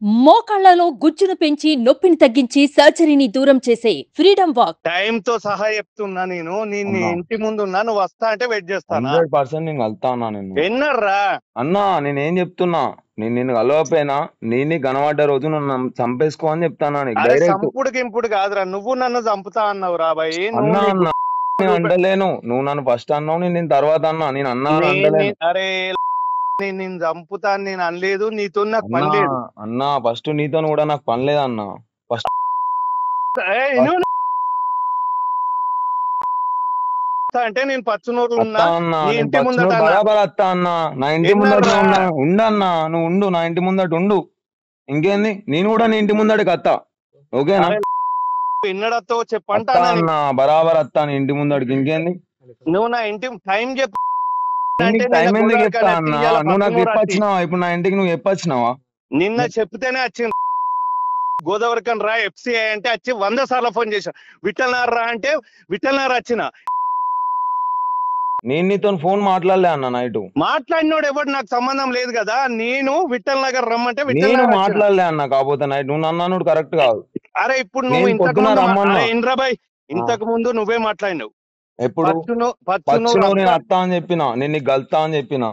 మోకాళ్లలో గుజ్జును పెంచి నొప్పిని తగ్గించి సర్జరీని దూరం చేసే ఫ్రీడమ్ వాక్. టైంతో సహా చెప్తున్నా నేను నీ అన్నా ఇంటి ముందు ఉన్నా నువ్వు వస్తా అంటే వెయిట్ చేస్తానా 100% నేను కలుతా అన్నా నిన్ను. ఎన్నర్రా అన్నా నేనేం చెప్తున్నా, నేను నిన్ను కలవకపోయినా నీ కనబడ్డ రోజు నువ్వు నన్ను చంపేసుకో అని చెప్తానా నీకు అరే డైరెక్ట్. సంపుడు గింపుడు కాదురా నువ్వు నన్ను చంపుతా అన్నావు రా బాయ్ నువ్వు అన్నా నీకు అన్నా నేను అంటలేను, నువ్వు నన్ను ఫస్ట్ అన్నావు, నేను తర్వాత అన్నా, నేను అన్నా అని అంటలేను. అరే నేను చంపుతా అని నేను అనలేదు నీతో నాకు అన్నా పని లేదు అన్నా ఫస్ట్ నీతో కూడా నాకు పని లేదన్నా. ఫస్ట్ ఏయ్, నువ్వు అంటే నేను పచ్చునూరు ఉన్నా అత్తా అన్నా, నీ నేను ఇంటి ముందట పచ్చినోడు అన్నా. బరాబర్ అత్తా అన్నా, నా ఇంటి ముందట ఎన్నర్రా? ఉన్నా ఉండన్నా, నువ్వు ఉండు నా ఇంటి ముందట ఉండు. ఇంకేంది, నేను కూడా నీ ఇంటి ముందటికి అత్తా, ఓకేనా? అరే, ఎన్నడతో అత్తా చెప్పంటానా అన్నా బరాబర్ అత్తా నీ ఇంటి ముందటికి. ఇంకేంది, నువ్వు నా ఇంటి టైం చెప్పు అంటే నీకు టైం ఎందుకు చెప్తా అన్నా? నువ్వు నాకు చెప్పొచ్చినావా? ఇప్పుడు నా ఇంటికి నువ్వు చెప్పొచ్చినావా? నిన్న చెప్తేనే వచ్చింది గోదావరికన్ రా ఎఫ్సిఐ అంటే వచ్చి 100 సార్లు ఫోన్ చేశా. విఠల్నార్ రా అంటే విఠల్నార్ వచ్చిన నేను నీతో ఫోన్ మాట్లాడలే అన్న నైట్. మాట్లాడినోడు ఎవడు నాకు సంబంధం లేదు కదా. నేను విఠల్ నగర్ రమ్మంటే విఠల్ నేను నగర్ వచ్చిన. మాట్లాడలే అన్న, కాకపోతే నైట్ నువ్వు నన్ను అన్నాడు కరెక్ట్ కాదు. అరే ఇప్పుడు నువ్వు నేను ఇంతకు పొద్దున ముందు రమ్మన్నా. అరే ఇంద్రాబాయ్ ఇంతకు ముందు నువ్వే మాట్లాడినావు. ఎప్పుడు పచ్చును నేను అత్తా అని చెప్పిన, నేను నీకు గల్తా అని చెప్పిన,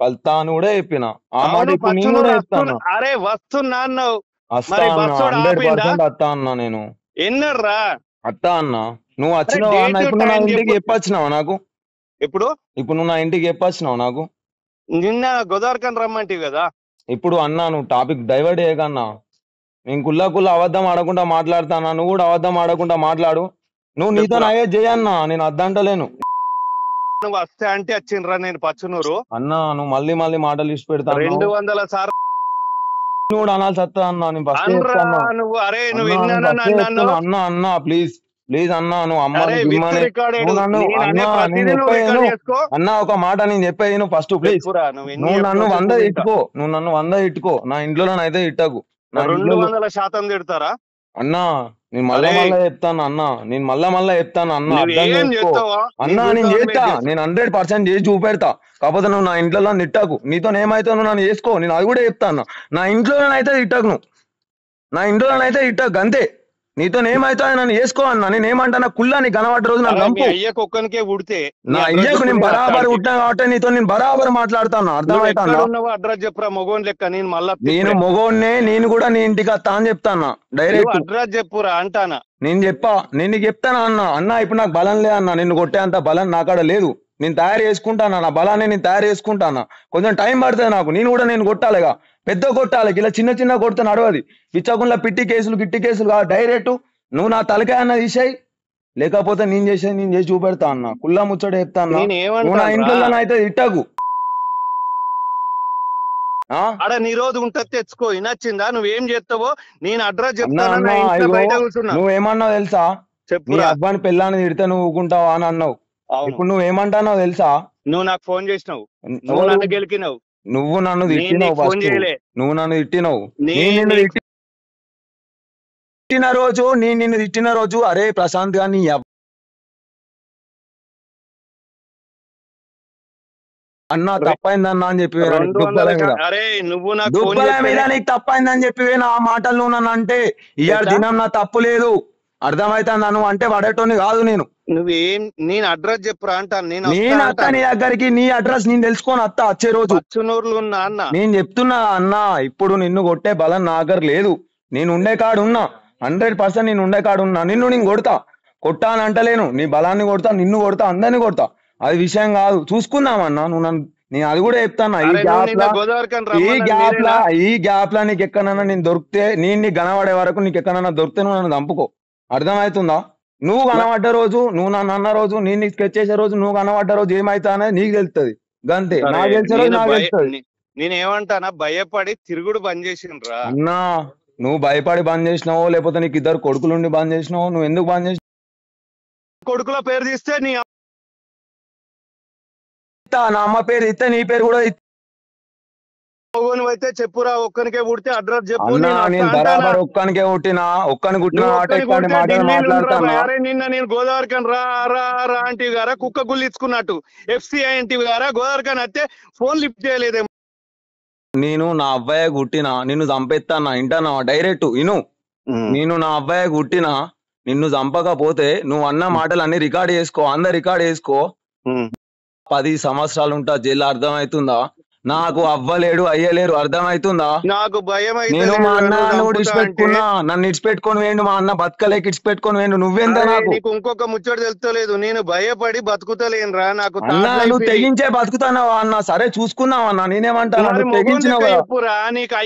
కల్తా అని కూడా చెప్పిన. ఆ మాట ఇప్పుడు నేను కూడా చెప్తాను. అరే వస్తున్నా అన్నావు. వస్తా మరి అన్న, బస్సోడు 100% అత్తా అన్నా నేను. ఎన్నర్రా అత్తా అన్న, నువ్వు వచ్చినావా అన్న? date, ఇప్పుడు నువ్వు నా time ఇంటికి చెప్పు. చెప్పొచ్చినావా నాకు? ఇప్పుడు ఇప్పుడు నువ్వు నా ఇంటికి చెప్పొచ్చినావు నాకు? నిన్న గోదావరికన్ రమ్మంటివి కదా. ఇప్పుడు అన్నా నువ్వు టాపిక్ డైవర్ట్ చేయకన్నా. నేను కుల్లా అబద్ధం ఆడకుండా మాట్లాడతానా, నువ్వు కూడా అబద్ధం ఆడకుండా మాట్లాడు. నువ్వు నీతో అయ్యే చేయన్నా, నేను అద్దంటలేను. నువ్వు వస్తే అంటే వచ్చిండ్రా నేను పచ్చునూరు. అన్నా నువ్వు మళ్ళీ మాటలు ఇచ్చి పెడతా 200 సార్లు నువ్వు కూడా అనాల్సి వస్తా అన్నా. నేను ఫస్ట్ అనరా చెప్తాను నువ్వు. అరే నువ్వు అన్నా, ఎన్ని నేను first చెప్తున్నా. అన్నా అన్నా ప్లీజ్ అన్నా, నువ్వు అరే అమ్మని విత్ గిమ్మని రికార్డెడ్ నువ్వు నన్ను అన్నా, నేను చెప్పేను అన్నా, ఒక మాట నేను చెప్పేను ఫస్ట్ ప్లీజ్. నువ్వు నన్ను 100 ఇట్టుకో, నువ్వు నన్ను 100 ఇట్టుకో, నా ఇంట్లోనైతే ఇట్టకు. నా ఇంట్లో 200% తిడతారా అన్నా, నేను మళ్ళా చెప్తాను అన్నా, నేను మళ్ళా చెప్తాను అన్నా, అర్థం ఏం చేసుకో చేస్తావా అన్నా. నేను చేస్తా, నేను 100% చేసి చూపెడతా. కాకపోతే నువ్వు నా ఇంట్లో తిట్టకు. నీతో ఏమైతే నువ్వు నన్ను చేసుకో, నేను అది కూడా చెప్తా అన్నా. నా ఇంట్లోనైతే తిట్టకు, నువ్వు నా ఇంట్లోనైతే తిట్టకు అంతే. నీతో ఏమైతే నన్ను చేసుకో అన్నా. నేను ఏమంటా కుల్లా నీ కనబడ్డ రోజు నాకు చంపు. అయ్యకు ఒక్కనికే ఉడితే నా అయ్యకు నేను బరాబర్ ఉట్టినా కాబట్టి నీతో నేను బరాబర్ మాట్లాడతాను, అర్థమవుతా? అడ్రస్ చెప్పురా మొగోన్ లెక్క. నేను మళ్ళా నేను మొగోన్నే, నేను కూడా నీ ఇంటికి వస్తా అని చెప్తాను డైరెక్ట్. అడ్రస్ చెప్పురా అంటానా. నేను నీకు చెప్తాను అన్న ఇప్పుడు నాకు బలం లే అన్న, నిన్ను కొట్టేంత బలం నాకాడ లేదు. నేను తయారు చేసుకుంటాను, నా బలాన్ని నేను తయారు చేసుకుంటాను. కొంచెం టైం పడుతుంది నాకు. నేను కొట్టాలిగా, పెద్ద కొట్టాలి. ఇలా చిన్న కొడితే నడవది. పిచ్చకుండా గిట్టి కేసులు కాదు, డైరెక్ట్ నువ్వు నా తలకాయ అన్న తీసేయి, లేకపోతే నేను చేసి చూపెడతా అన్న. కుల్లా ముచ్చట చెప్తా అన్న. నువ్వు నా ఇంట్లో అయితే ఇట్టకు. ఆడ నీ రోజు ఉంటది తెచ్చుకో. నచ్చిందా? నువ్వేం చేస్తావో నేను అడ్రస్ అన్నా చెప్తాను. బయట కూర్చున్నా. నువ్వేమన్నావు తెలుసా? చెప్పు. నీ అబ్బాని పెళ్ళాన్ని తిడితే నువ్వు ఊకుంటావా అని అన్నావు. ఇప్పుడు నువ్వేమంటావు తెలుసా? నువ్వు నాకు ఫోన్ చేసినావు, నువ్వు నన్ను గెలికినావు, నువ్వు నన్ను తిట్టినావు. ఫోన్ చేయలే. నువ్వు నన్ను తిట్టినావు. నేను నిన్ను తిట్టిన రోజు అరే ప్రశాంత్ గా నీ అన్న తప్పైందన్నా అని చెప్పి అరే నువ్వు నాకు దుబ్బల మీద నీకు తప్పైందని చెప్పి ఆ మాటలు నువ్వు నన్ను అంటే ఇవాళ దినం నా తప్పు లేదు, అర్థమైతుందా? నువ్వు అంటే పడేటోని కాదు నేను. నువ్వేం నేను అడ్రస్ చెప్పురా అంటాను. నేను అత్త నీ దగ్గరికి, నీ అడ్రస్ నేను తెలుసుకోని అత్త వచ్చే రోజు. పచ్చునూరులో ఉన్నా అన్న. నేను చెప్తున్నా అన్న, ఇప్పుడు నిన్ను కొట్టే బలం నా దగ్గర లేదు. నేను ఉండే కాడు ఉన్నా, 100% నేను ఉండే కాడు ఉన్నా. నేను కొడతా, కొట్టా అని అంటలేను. నీ బలాన్ని కొడతా, నిన్ను కొడతా, అందరినీ కొడతా. అది విషయం కాదు, చూసుకుందామన్నా. నేను అది కూడా చెప్తాను. ఈ గ్యాప్ లా నీకు ఎక్కడన్నా నేను దొరికితే, నీ కనబడే వరకు నీకు ఎక్కడన్నా దొరికితే నువ్వు నన్ను చంపుకో, అర్థమవుతుందా? నువ్వు కనబడ్డ రోజు, నువ్వు నన్ను అన్న రోజు, నేను నీకు స్కెచ్ చేసే రోజు, నువ్వు కనబడ్డ రోజు ఏమైతా అనేది నీకు తెలుస్తుంది. గంతే, నాకు తెలిసే రోజు నాకు తెలుస్తుంది. నేనేమంటానా, భయపడి తిరుగుడు బంద్ చేసిండ్రా అన్నా. నువ్వు భయపడి బంద్ చేసినావో, లేకపోతే నీకు 2 కొడుకులుండి బంద్ చేసినావో, నువ్వు ఎందుకు బంద్ చేసినావు? కొడుకుల పేరు తీస్తే నీ నా అమ్మ పేరు ఇస్తే నీ పేరు కూడా అయితే చెప్పురా. ఒక్కనికే పుడితే అడ్రస్ చెప్పు. నేను బరాబర్ ఒక్కనికే పుట్టినా, ఒక్కని పుట్టిన మాట్లాడతాను. అరే నిన్న నేను గోదావరికన్ రా రా రా అంటే గారా కుక్క గుళ్ళు ఇచ్చుకున్నట్టు ఎఫ్సిఐ అంటే గారా గోదావరికన్ అయితే ఫోన్ లిఫ్ట్ చేయలేదేమో. నేను నా అబ్బాయి గుట్టినా నిన్ను చంపేస్తానా ఇంటానా డైరెక్ట్ ఇను. నేను నా అబ్బాయి గుట్టినా నిన్ను చంపకపోతే నువ్వు అన్న మాటలు అన్ని రికార్డ్ చేసుకో, అందరు రికార్డ్ చేసుకో. 10 సంవత్సరాలు ఉంటా జైలు, అర్థమవుతుందా? నాకు అవ్వలేడు అయ్యలేరు, అర్థమవుతుందా? నాకు భయం అయితే నేను మా అన్న కూడా ఇడిచిపెట్టుకున్నా, నన్ను ఇడిచిపెట్టుకొని వేయండు, మా అన్న బతకలేక ఇడిచిపెట్టుకొని వేయండు. నువ్వెంత నాకు నీకు ఇంకొక ముచ్చట తెలుస్తలేదు, నేను భయపడి బతుకుతలేనురా. నాకు అన్న నువ్వు తెగించే బతుకుతానావా అన్న? సరే చూసుకున్నావు అన్న, నేనేమంటాను నువ్వు తెగించినావు కదా.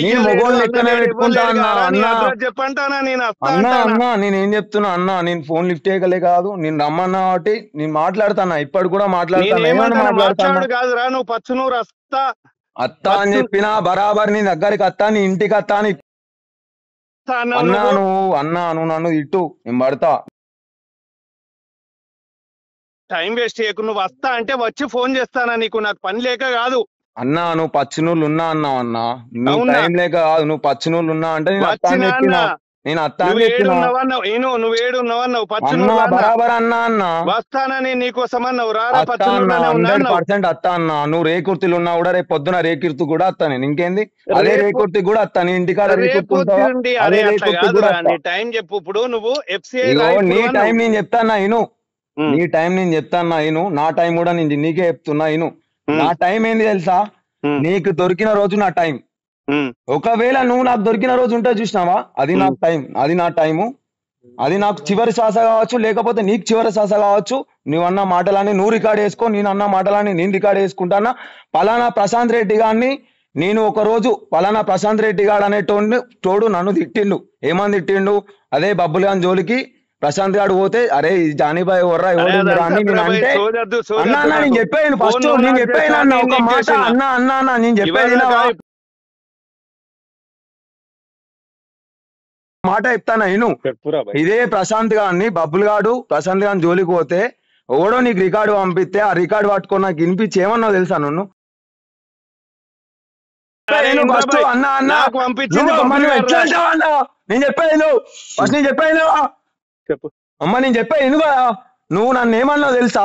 నేను మొగోళ్ళు లెక్కనే పెట్టుకుంటా అన్న. అన్న చెప్పంటానా నేను అన్న అన్న నేనేం చెప్తున్నా అన్న, నేను ఫోన్ లిఫ్ట్ చేయగలే కాదు, నేను రమ్మన్నా కాబట్టి నేను మాట్లాడతానా, ఇప్పటి కూడా మాట్లాడతాను. కాదురా, నువ్వు పచ్చునూరు వస్తా అత్తా అని చెప్పినా బరాబర్ నీ దగ్గరికి అత్తా, నీ ఇంటికి అత్తా అని అన్నా. నువ్వు నన్ను ఇట్టు నేను పడతా. టైం వేస్ట్ చేయకు, నువ్వు వస్తా అంటే వచ్చి ఫోన్ చేస్తానా నీకు, నాకు పని లేక కాదు అన్నా. నువ్వు పచ్చినూళ్ళు ఉన్నా అన్నావు అన్నా, నువ్వు టైం లేక కాదు, నువ్వు పచ్చినూళ్ళు ఉన్నా అంటే నేను అత్తా అని చెప్పినా. నేను అత్తా అని చెప్పినా నువ్వు ఏడున్నావన్నావు అన్నా, బరాబర్ అన్నా అన్న వస్తానని నీకోసం అన్నావు. అత్తా అన్న 100% అత్తా అన్న. నువ్వు రేకుర్తిలు ఉన్నా కూడా రేపు పొద్దున రేకుర్తి కూడా అత్తా నేను. ఇంకేంది, అదే రేకుర్తి కూడా అత్తా. నీ ఇంటికాడ అదే రేకుర్తి కూడా టైం చెప్పు. ఇప్పుడు నువ్వు నీ టైం నేను చెప్తాన్నా ఇను, నీ టైం నేను చెప్తాన్నా ఇను. నా టైం కూడా నేను నీకే చెప్తున్నా ఇను. నా టైం ఏంది తెలుసా? నీకు దొరికిన రోజు నా టైం. ఒకవేళ నువ్వు నాకు దొరికిన రోజు ఉంటే చూసినావా, అది నాకు టైం, అది నా టైము, అది నాకు చివరి శ్వాస కావచ్చు, లేకపోతే నీకు చివరి శ్వాస కావచ్చు. నువ్వు అన్న మాటలని నువ్వు రికార్డ్ చేసుకో, నేను అన్న మాటలని నేను రికార్డ్ చేసుకుంటానా. పలానా ప్రశాంత్ రెడ్డి గారిని నేను ఒక రోజు పలానా ప్రశాంత్ రెడ్డి గారు తోడు నన్ను తిట్టిండు. ఏమని తిట్టిండు? అదే బబ్బులు గాని జోలికి ప్రశాంత్ గారు పోతే, అరే జానీబాయ్ ఎవర్రా ఎవరు అని నేను అంటే, అన్న అన్న నేను చెప్పాను ఫస్ట్, నేను చెప్పాను అన్న ఒక మాట, అన్న అన్న అన్న నేను చెప్పేది మాట చెప్తాను నేను. ఇదే ప్రశాంత్ గారిని బబ్బులు గాడు ప్రశాంత్ గారిని జోలికి పోతే ఓడో నీకు రికార్డు పంపిస్తే ఆ రికార్డు పట్టుకొని నాకు వినిపించి ఏమన్నా తెలుసా నన్ను? అన్న అన్న నేను చెప్పాను ఫస్ట్, నేను చెప్పాను అమ్మ, నేను చెప్పాను ఎందుకు నువ్వు నన్ను ఏమన్నావు తెలుసా?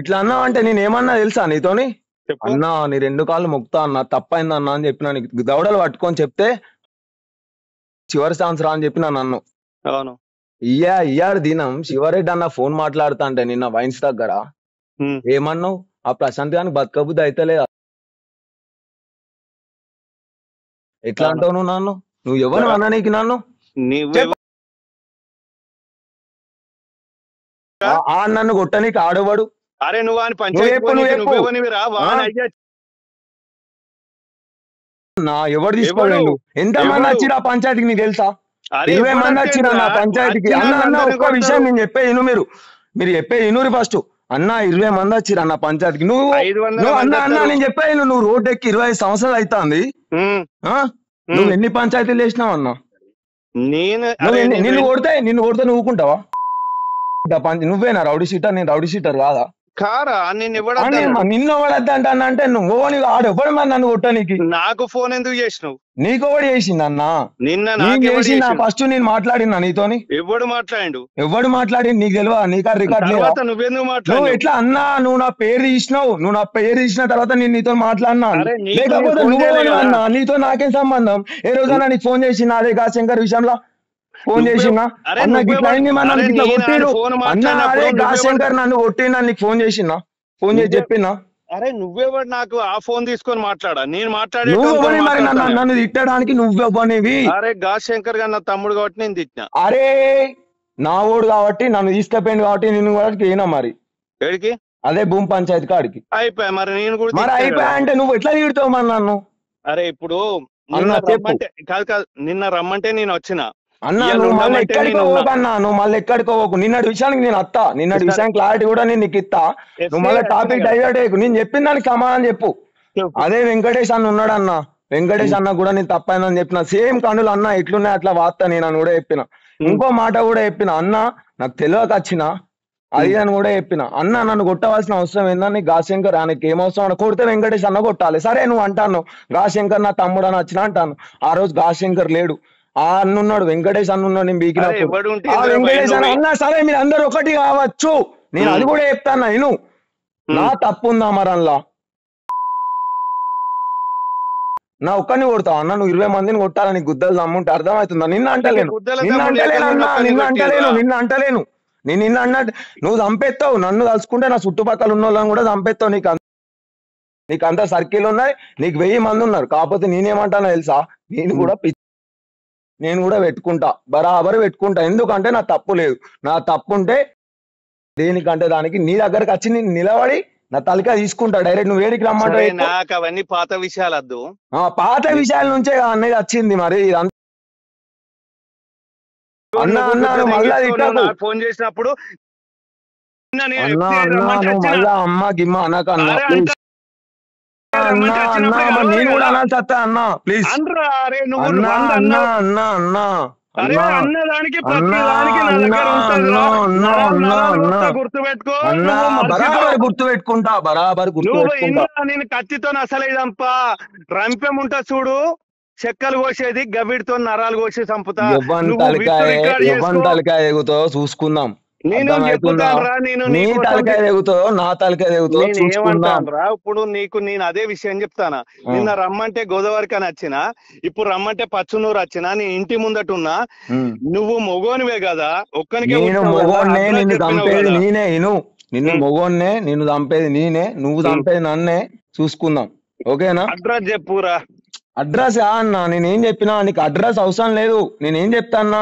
ఇట్లా అన్నావు అంటే నేను ఏమన్నా తెలుసా నీతోని? అన్నా నీ 2 కాళ్ళు మొక్కుతా అన్న, తప్పైంది అన్న అని చెప్పినా. నీకు దవడలు పట్టుకొని చెప్తే చివరి ఛాన్స్ రా అని చెప్పినా నన్ను. ఇయ్యాడు దినం శివరెడ్డి అన్న ఫోన్ మాట్లాడుతా అంటే నిన్న వైన్స్ దగ్గర ఏమన్నావు? ఆ ప్రశాంత్ గానికి బతకబుద్ధి అయితే లేదా? ఎట్లా అంటావు నువ్వు నన్ను? నువ్వు ఎవరు అన్నా నీకు నన్ను? నన్ను కొట్టనీకి ఆడవాడు. అరే నువ్వు ఎవరు తీసుకోలేండు? ఎంతమంది వచ్చిరా పంచాయతీకి నీకు తెలుసా? 20 మంది వచ్చిరా నా పంచాయతీకి. అన్న అన్న ఒక్క విషయం నేను చెప్పే ఇను, మీరు చెప్పే ఇనురి ఫస్ట్. అన్న 20 మంది వచ్చిరా నా పంచాయతీకి. నువ్వు అన్న అన్న నేను చెప్పాను, నువ్వు రోడ్డు ఎక్కి 25 సంవత్సరాలు అవుతుంది. నువ్వు ఎన్ని పంచాయతీలు వేసినావు అన్న? నిన్ను కొడితే నువ్వు ఊకుంటావా? నువ్వేనా రౌడీ షీటర్? నేను రౌడీ షీటర్ కాదా? నిన్ను ఎవడద్దంటా అంటే నువ్వు ఆడెవ్వడు మరి నన్ను కొట్టడానికి. నాకు ఫోన్ ఎందుకు చేసినావు? నీకు ఎవడు చేసింది అన్న? నిన్న ఫస్ట్ నేను మాట్లాడినా నీతోని. ఎవడు మాట్లాడిండు? ఎవడు మాట్లాడి నీకు తెలియదా? నీకా రికార్డ్ లేదా? నువ్వు ఎట్లా అన్నా? నువ్వు నా పేరు తీసినావు, నువ్వు నా పేరు తీసిన తర్వాత నేను నీతో మాట్లాడినా. లేకపోతే నువ్వు అన్నా, నీతో నాకేం సంబంధం? ఏ రోజైనా నీకు ఫోన్ చేసినా అదే గాశంకర్ విషయంలో ఫోన్ చేసినా? అన్న గిట్లా కొట్టిరు అన్న, అదే గాశంకర్ నన్ను కొట్టినా నీకు ఫోన్ చేసినా? ఫోన్ చేసి చెప్పినా? అరే నువ్వెవడు నాకు ఆ ఫోన్ తీసుకొని మాట్లాడా? నేను మాట్లాడే మరి నన్ను తిట్టడానికి నువ్వెవ్వనివి? అరే గాశంకర్ గారు నా తమ్ముడు కాబట్టి నేను తిట్టినా. అరే నా ఓడు కాబట్టి నన్ను తీసుకపోయింది కాబట్టి నేను కూడా అయినా మరి ఎడికి అదే భూమి పంచాయతీ కాడికి అయిపోయా. మరి నేను కూడా మరి అయిపోయా అంటే నువ్వు ఎట్లా తిడతావు మరి నన్ను? అరే ఇప్పుడు కాదు నిన్న రమ్మంటే నేను వచ్చిన. అన్నా నువ్వు మళ్ళీ ఎక్కడికో పోకన్నా, నువ్వు మళ్ళీ ఎక్కడికో పోకు. నిన్నటి విషయానికి నేను అత్తా, నిన్నటి విషయానికి క్లారిటీ కూడా నేను నీకు ఇస్తా. నువ్వు మళ్ళీ టాపిక్ డైవర్ట్ అయ్యకు. నేను చెప్పిన దానికి సమాధానం చెప్పు. అదే వెంకటేష్ అన్న ఉన్నాడు అన్న, వెంకటేష్ అన్న కూడా నేను తప్పైందని చెప్పిన. సేమ్ కనులు అన్న ఎట్లున్నాయి అట్లా వార్త నేను అని కూడా చెప్పిన. ఇంకో మాట కూడా చెప్పిన, అన్న నాకు తెలియక వచ్చిన అది అని కూడా చెప్పిన. అన్న నన్ను కొట్టవలసిన అవసరం ఏందని గాశంకర్ ఆయనకి ఏమవసరం? కొడితే వెంకటేష్ అన్న కొట్టాలి. సరే నువ్వు అంటాను గాశంకర్ నా తమ్ముడు అని వచ్చిన అంటాను. ఆ రోజు గాశంకర్ లేడు, ఆ అన్నున్నాడు, వెంకటేష్ అన్నున్నాడు. నేను బీకినప్పుడు ఆ వెంకటేష్ అన్న సరే మీరు అందరు ఒకటి కావచ్చు, నేను అది కూడా చెప్తాను. నేను నా తప్పు ఉందా మరి అందులో? నా ఒక్కరిని కొడతావు అన్న, నువ్వు 20 మందిని కొట్టాలని గుద్దలు దమ్ముంటే అర్థమవుతుందా? నిన్న అంటలేను, నిన్న అంటలేను అన్న, నిన్న అంటలేను, నిన్న అంటలేను. నేను నిన్న అన్నట్టు నువ్వు చంపేస్తావు, నన్ను తలుచుకుంటే నా చుట్టుపక్కల ఉన్న వాళ్ళని కూడా చంపేస్తావు. నీకు అంత సర్కిల్ ఉన్నాయి, నీకు 1000 మంది ఉన్నారు. కాకపోతే నేనేమంటానో తెలుసా, నేను కూడా పెట్టుకుంటా, బరాబర్ పెట్టుకుంటా. ఎందుకంటే నా తప్పు లేదు. నా తప్పు ఉంటే దేనికంటే దానికి నీ దగ్గరకు వచ్చి నేను నిలబడి నా తలకా తీసుకుంటా డైరెక్ట్. నువ్వు వేడికి రమ్మంటావు. నాకు అవన్నీ పాత విషయాలు వద్దు. పాత విషయాల నుంచే అన్నది వచ్చింది. మరి ఫోన్ చేసినప్పుడు మళ్ళా అమ్మ గిమ్మ అనకన్నా ప్లీజ్. నేను కూడా అనాల్సి వస్తా అన్న ప్లీజ్. గుర్తు పెట్టుకుంటా, బరాబర్ గుర్తు పెట్టుకుంటా. నేను కత్తితో అసలు ఇదంపా రంపెం ఉంటా చూడు, చెక్కలు కోసేది గవిడితో నరాలు కోసి చంపుతా. తలకాయ ఎగుతావు చూసుకుందాం. నీ తలకాయ ఎగుతావు, నా తలకాయ ఎగుతావు చూసుకుందాం. ఇప్పుడు నీకు నేను అదే విషయం చెప్తానా. నిన్న రమ్మంటే గోదావరికి అని వచ్చిన, ఇప్పుడు రమ్మంటే పచ్చునూరు వచ్చినా, నీ ఇంటి ముందట ఉన్నా. నువ్వు మొగోనివే కదా, ఒక్కనికే. నేను మొగోన్నే, నిన్ను చంపేది నేనే. నిన్ను మొగోన్నే, నిన్ను చంపేది నేనే, నువ్వు చంపేది నన్నే. చూసుకుందాం, ఓకేనా? అడ్రస్ చెప్పురా. అడ్రస్ అన్న నేనేం చెప్పినా నీకు అడ్రస్ అవసరం లేదు. నేనేం చెప్తా అన్నా,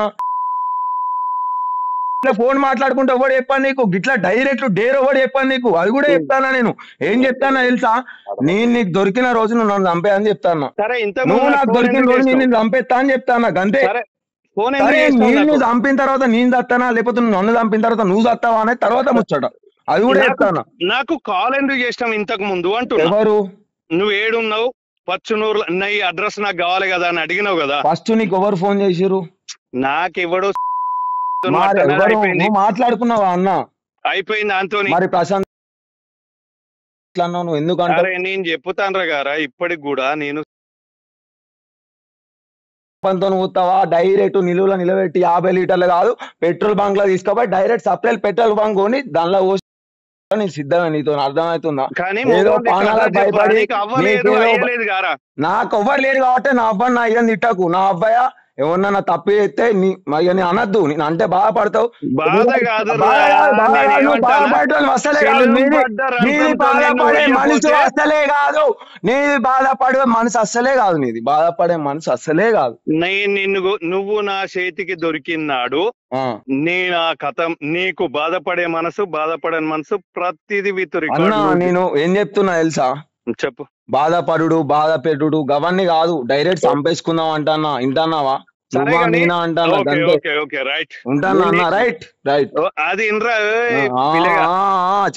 ఫోన్ మాట్లాడుకుంటే ఎవడు చెప్పాను నీకు? గిట్లా డైరెక్ట్ డేర్ ఎవడు చెప్పాను నీకు? అది కూడా చెప్తానా. నేను ఏం చెప్తానా తెలుసా, నేను నీకు దొరికిన రోజు నువ్వు నన్ను చంపే అని చెప్తాను. నువ్వు నాకు దొరికిన రోజు నేను చంపేస్తా అని చెప్తాను గంతే. సరే, నేను చంపిన తర్వాత నేను చస్తానా, లేకపోతే నువ్వు నన్ను చంపిన తర్వాత నువ్వు చస్తావా అనే తర్వాత ముచ్చట. అది కూడా చెప్తాను. నాకు కాల్ ఎందుకు చేసినావు ఇంతకు ముందు అంటున్నా. ఎవరు? నువ్వు ఏడున్నావు? పచ్చునూరు ఈ అడ్రస్ నాకు కావాలి కదా అని అడిగినావు కదా. ఫస్ట్ నీకు ఎవరు ఫోన్ చేసిరు? నాకెవడు మాట్లాడుకున్నావా అన్న? అయిపోయింది దాంతో. మరి ప్రశాంత్ నువ్వు ఎందుకంటే నేను చెప్పుతాను గారా, ఇప్పటికి కూడా నేను పోతావా డైరెక్ట్ నిలువలో నిలబెట్టి 50 లీటర్లు కాదు పెట్రోల్ బంక్ లో తీసుకోపోయి డైరెక్ట్ సప్లై పెట్రోల్ బంక్ కొని దానిలో నేను సిద్ధమే. నీతో అర్థమవుతుందా? ఏదో పానాలకు భయపడి నాకు ఎవ్వరు లేరు కాబట్టి నా అబ్బాయి నా ఇదని తిట్టకు. నా అబ్బాయి ఎవరన్నా నా తప్పు చేస్తే నేను అనద్దు, నేను అంటే బాధపడతావు. బాధపడటం అసలే కాదు, నీది బాధపడే మనసు అసలే కాదు, నీది బాధపడే మనసు అస్సలే కాదు, నీది బాధపడే మనసు అస్సలే కాదు. నువ్వు నా చేతికి దొరికినాడు, నేను ఆ కథ నీకు బాధపడే మనసు బాధపడని మనసు ప్రతిదీ అన్నా. నేను ఏం చెప్తున్నా తెలుసా? చెప్పు. బాధపడు బాధ పెట్టుడు గవన్నీ కాదు, డైరెక్ట్ చంపేసుకుందాం అంటానా. ఇంటానావా? నువ్వా నేనా అంటానా? ఉంటానా అన్న? రైట్ రైట్ అది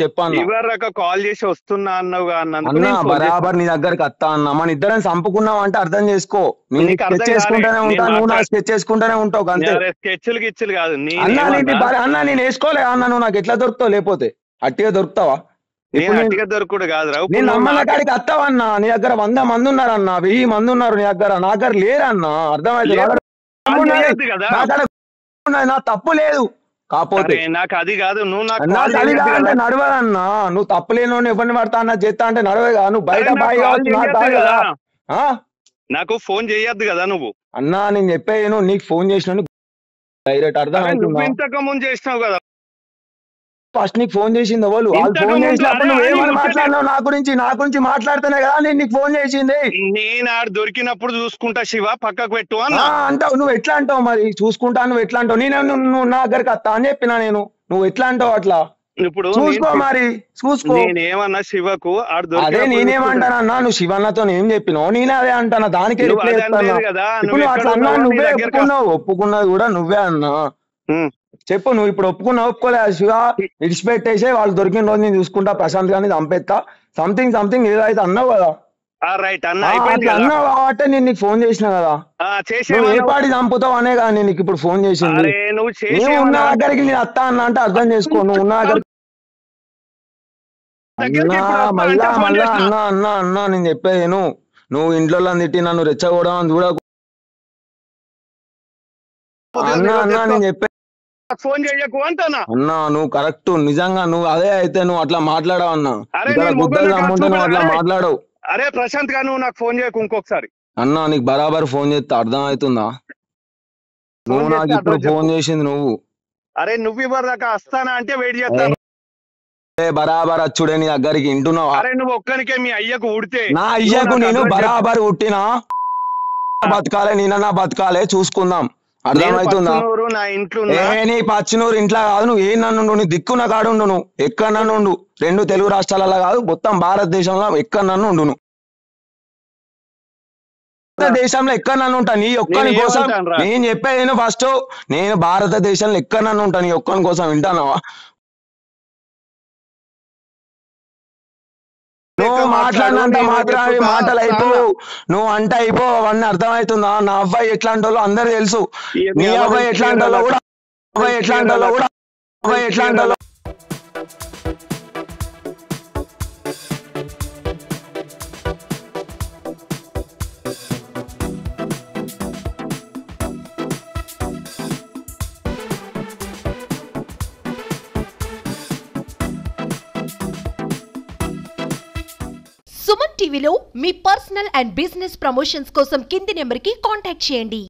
చెప్పాను. కాల్ చేసి వస్తున్నా అన్నావు అన్న, బరాబర్ నీ దగ్గరకు వస్తా అన్న. మన ఇద్దరం చంపుకున్నాం అంటే అర్థం చేసుకో. నేను స్కెచ్ చేసుకుంటానే ఉంటా, నువ్వు నా స్కెచ్ చేసుకుంటానే ఉంటావు అంతే. స్కెచ్లు గిచ్చులు కాదు అన్న. నేను వేసుకోలే అన్న, నువ్వు నాకు ఎట్లా దొరుకుతావు? లేకపోతే అట్టిగా దొరుకుతావా? దొరుకుడు కాదు. నేను నమ్మల కాడికి వస్తావన్నా. నీ దగ్గర 100 మంది ఉన్నారన్నా, 1000 మంది ఉన్నారు నీ దగ్గర, నా దగ్గర లేరన్నా. అర్థమైతే నా తప్పు లేదు. కాకపోతే నాకు అది కాదు, నువ్వు నాకు అది కాదంటే నడవదన్నా. నువ్వు తప్పు లేని ఎవరిని పడతా అన్న చేస్తా అంటే నడవేగా. నువ్వు బయట బాయ్ కావచ్చు, నాకు బాయ్ కదా. నాకు ఫోన్ చేయొద్దు కదా నువ్వు. అన్నా నేను చెప్పాను, నీకు ఫోన్ చేసిన డైరెక్ట్ అర్థం అవుతుంది. ఇంతకు ముందు చేసినావు కదా. ఫస్ట్ నీకు ఫోన్ చేసింది వాళ్ళు ఫోన్ చేసినప్పుడు నువ్వు ఏమని మాట్లాడినావు? నా గురించి మాట్లాడితేనే కదా నేను నీకు ఫోన్ చేసింది. నేను ఆడ దొరికినప్పుడు చూసుకుంటా శివ, పక్కకు పెట్టు అంటావు. నువ్వు ఎట్లా అంటావు మరి? చూసుకుంటా నువ్వు ఎట్లా అంటావు? నువ్వు నా దగ్గరికి వస్తా అని చెప్పినా నేను. నువ్వు ఎట్లా అంటావు అట్లా? ఇప్పుడు చూసుకో మరి, చూసుకో. నేనేమన్నా శివకు అదే నేనేమంటానన్నా, నువ్వు శివన్నతో ఏం చెప్పినావు? నేనే అదే అంటానా. దానికే ఇప్పుడు నువ్వు అట్లా అన్నా, నువ్వే ఒప్పుకున్నది కూడా నువ్వే అన్నా. చెప్పు, నువ్వు ఇప్పుడు ఒప్పుకోలే శివ, ఇడిచిపెట్టేసే వాళ్ళు దొరికిన రోజు నేను చూసుకుంటా, ప్రశాంత్ గారిని చంపేస్తా, సంథింగ్ ఏదైతే అన్నావు కదా. అన్నావు కాబట్టి నేను నీకు ఫోన్ చేసిన కదా. నువ్వు ఏ పాటి చంపుతావు అనే కదా నేను నీకు ఇప్పుడు ఫోన్ చేసింది. నువ్వు ఉన్న దగ్గరికి నేను వస్తా అన్నా అంటే అర్థం చేసుకో. నువ్వు ఉన్న దగ్గరికి మళ్ళా అన్నా నేను చెప్పేది నువ్వు ఇంట్లో తిట్టి నన్ను రెచ్చగొడమని చూడకు అన్నా. నేను చెప్పే ఫోన్ చేయకు అంటానా. అన్నా నువ్వు కరెక్ట్, నిజంగా నువ్వు అదే అయితే నువ్వు అట్లా మాట్లాడవు అన్నా. అరే ఇక్కడ నేను గుద్దలు మొగోని రమ్మంటే నువ్వు అట్లా కాదు. మాట్లాడవు. అరే ప్రశాంత్ గా నువ్వు నాకు ఫోన్ చేయకు ఇంకొకసారి. అన్నా నీకు బరాబర్ ఫోన్ చేస్తే అర్థం అవుతుందా? నువ్వు ఫోన్ నాకు చేస్తే ఇప్పుడు అర్థం ఫోన్ చెప్పు. చేసింది నువ్వు. అరే నువ్వు ఇవ్వరు దాకా వస్తానా అంటే వెయిట్ చేస్తాను. బరాబర్ అచ్చుడే నీ దగ్గరికి వింటున్నావా? అరే నువ్వు ఒక్కనికే మీ అయ్యకు ఉడితే నా అయ్యకు నువ్వు నాకు నేను అడ్రస్ బరాబర్ ఉట్టినా బతకాలే, నేనన్నా బతకాలే చూసుకుందాం. నేను అర్థమవుతుందా? పచ్చనూరు నా ఇంట్లో ఉన్నా. నీ పచ్చినూరు ఇంట్లో కాదు, నువ్వు ఏ నన్ను నీ దిక్కు నా కాడుండు, నువ్వు ఎక్కడ నన్ను ఉండు. 2 తెలుగు రాష్ట్రాలలో కాదు మొత్తం భారతదేశంలో ఎక్కడ నన్ను ఉండు. నువ్వు దేశంలో ఎక్కడ నన్ను ఉంటా నీ ఒక్కని నేను కోసం. ఏమంటానురా? నేను చెప్పేది ఫస్ట్, నేను భారతదేశంలో ఎక్కడ నన్ను ఉంటా నీ ఒక్కని కోసం. వింటానావా? నువ్వు మాట్లాడినంత మాత్రం మాటలు అయిపోవు. నువ్వు అంటే అయిపోవు, అవన్నీ అర్థమవుతుందా? నా అబ్బాయి ఎట్లాంటి వాళ్ళు అందరు తెలుసు. నీ అబ్బాయి ఎట్లాంటి వాళ్ళు కూడా, అబ్బాయి ఎట్లాంటి వాళ్ళు కూడా, అబ్బాయి ఎట్లాంటి వాళ్ళు. సుమన్ టీవీలో మీ పర్సనల్ అండ్ బిజినెస్ ప్రమోషన్స్ కోసం కింది నెంబర్కి కాంటాక్ట్ చేయండి.